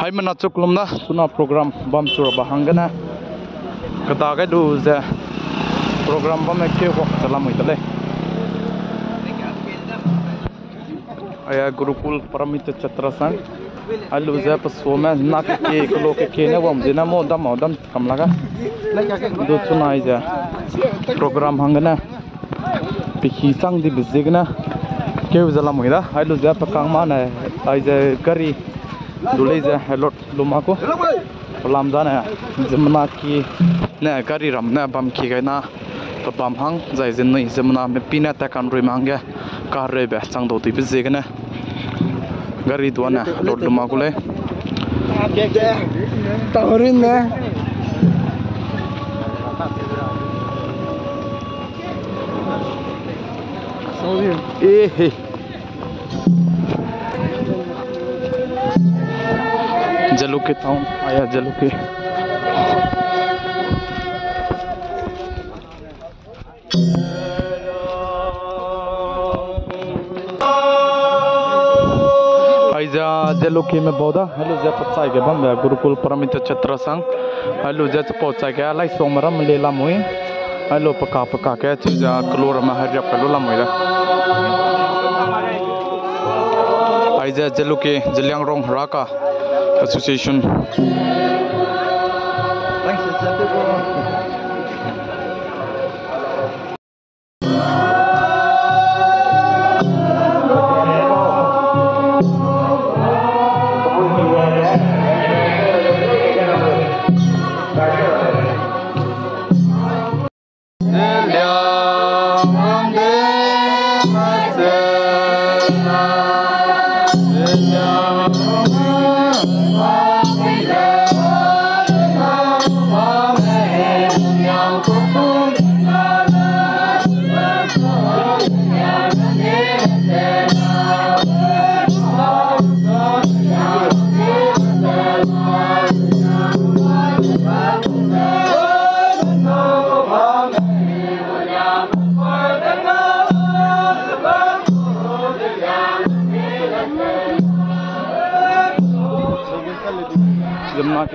Hai mana cuklum na tuna program bam sur bahangana kata ke du za program bam ke wak salam itale aya gurukul paramita chatrasan alu za pasoma nak ke klo ke ne wam jina mo dam kamlaga du tuna ja program hangana pikhi sang di bizigna ke salam ida alu za pakang mana ai za kari dulai za helot lumako pelam dana zemna ki na kari ram na bam ki gaina to bam hang zai zen nei zemna me pina ta kan roi mangga ka re ba chang do ti bi je gana gari duana lot lumako le tahorin ne he Jaluke town aya Jaluke aiza Jaluke me boda hello ja patsai ge bam gurukul paramita chatra sang hello ja patsai ge alai somram lela moi hello paka ke chuja klora ma harya pelo la moi da aiza Jaluke Jaliang Rong Raka Association. Thanks,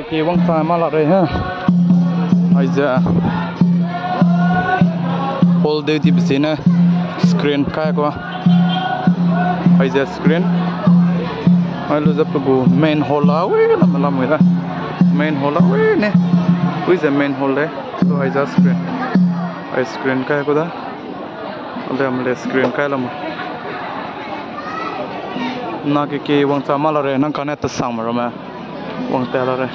ke wang ta mala re ha aiza all day di bisina screen ka ko aiza screen ailu zap bu main hall awe la mala main hall awe ne who is the main hall le so aiza screen ai screen ka ko da ale amle screen ka la na ke wang ta mala re nan kana ta sang ma ma wang ta la re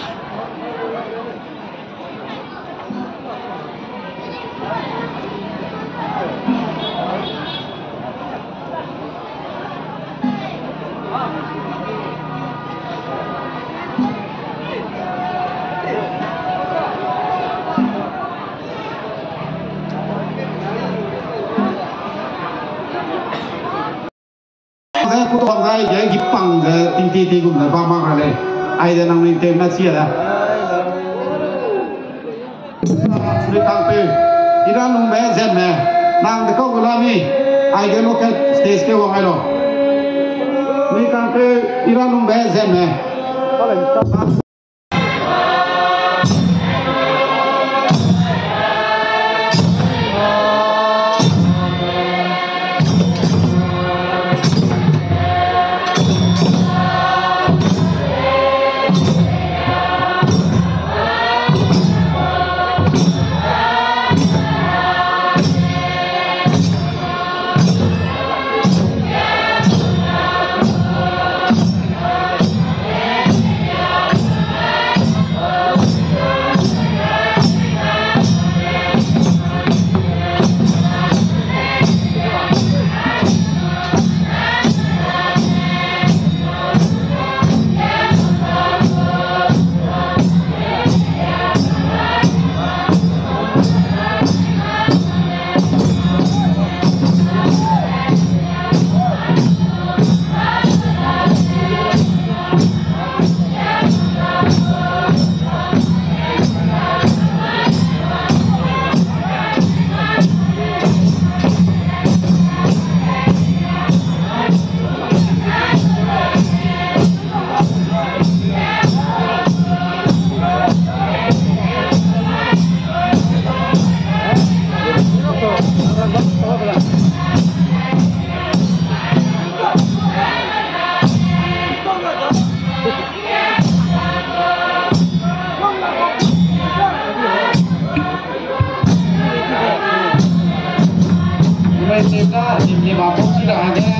yang Jepang tinggi gum na ba mang ale ai da nang ning tem na sia da ni kang pe ira nung me zen me nang de ko la mi ai ga no ka stage ke wa mai lo ni kang pe ira nung me zen me Western, ini mampu tidak hanya